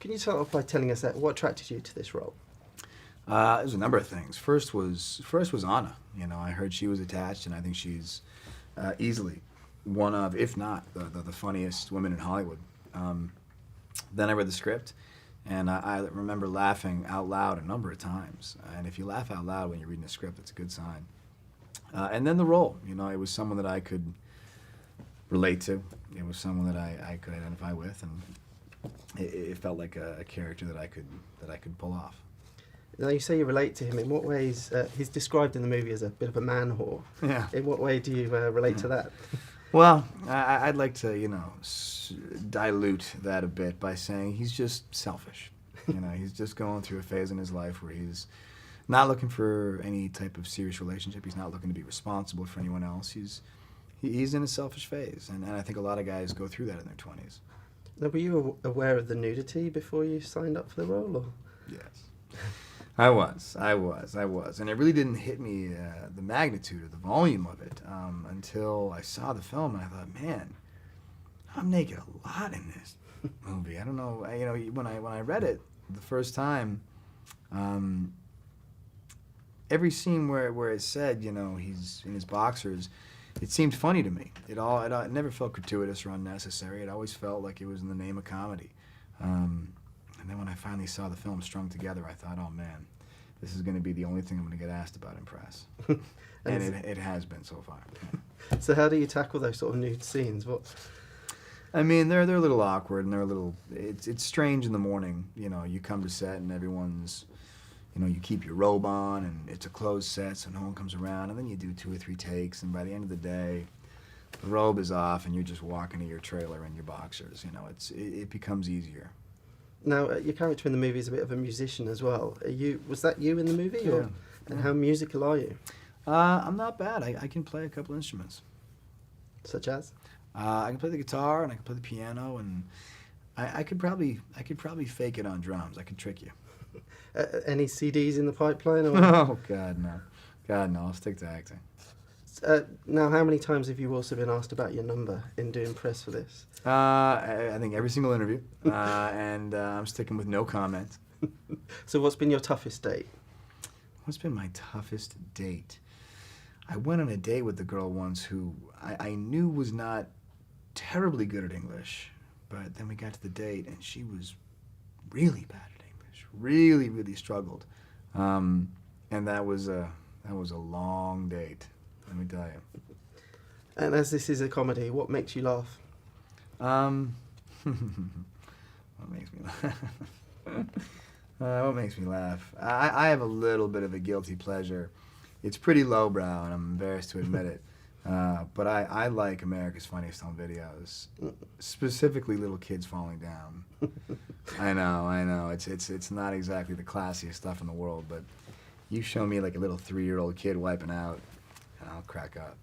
Can you start off by telling us what attracted you to this role? There's a number of things. First was Anna. You know, I heard she was attached, and I think she's easily one of, if not the funniest women in Hollywood. Then I read the script, and I remember laughing out loud a number of times. And if you laugh out loud when you're reading a script, it's a good sign. And then the role. You know, it was someone that I could relate to. It was someone that I could identify with, and it felt like a character that I could pull off. Now, you say you relate to him. In what ways? He's described in the movie as a bit of a man whore. Yeah. In what way do you relate to that? Well, I'd like to, you know, dilute that a bit by saying he's just selfish. You know, he's just going through a phase in his life where he's not looking for any type of serious relationship. He's not looking to be responsible for anyone else. He's in a selfish phase, and I think a lot of guys go through that in their 20s. Now, were you aware of the nudity before you signed up for the role? Or? Yes. I was, and it really didn't hit me the magnitude or the volume of it until I saw the film, and I thought, man, I'm naked a lot in this movie. I don't know, you know, when I read it the first time, every scene where it said, you know, he's in his boxers, it seemed funny to me. It never felt gratuitous or unnecessary. It always felt like it was in the name of comedy. And then when I finally saw the film strung together, I thought, oh man, this is going to be the only thing I'm going to get asked about in press. And it has been so far. So how do you tackle those sort of nude scenes? What? I mean, they're a little awkward, and they're a little, it's strange in the morning. You know, you come to set and everyone's, you know, you keep your robe on, and it's a closed set, so no one comes around, and then you do 2 or 3 takes, and by the end of the day, the robe is off, and you're just walking to your trailer in your boxers. You know, it becomes easier. Now, your character in the movie is a bit of a musician as well. Was that you in the movie? Yeah. And how musical are you? I'm not bad. I can play a couple instruments. Such as? I can play the guitar, and I can play the piano, and I could probably fake it on drums. I could trick you. Any CDs in the pipeline? Or? Oh, God, no. God, no. I'll stick to acting. Now, how many times have you also been asked about your number in doing press for this? I think every single interview, and I'm sticking with no comment. So what's been your toughest date? What's been my toughest date? I went on a date with the girl once who I knew was not terribly good at English, but then we got to the date, and she was really bad at English, really, really struggled. And that was a long date, let me tell you. And as this is a comedy, what makes you laugh? What makes me laugh? What makes me laugh? I have a little bit of a guilty pleasure. It's pretty lowbrow, and I'm embarrassed to admit it. But I like America's Funniest Home Videos, specifically little kids falling down. I know. It's not exactly the classiest stuff in the world, but you show me like a little 3-year-old kid wiping out, and I'll crack up.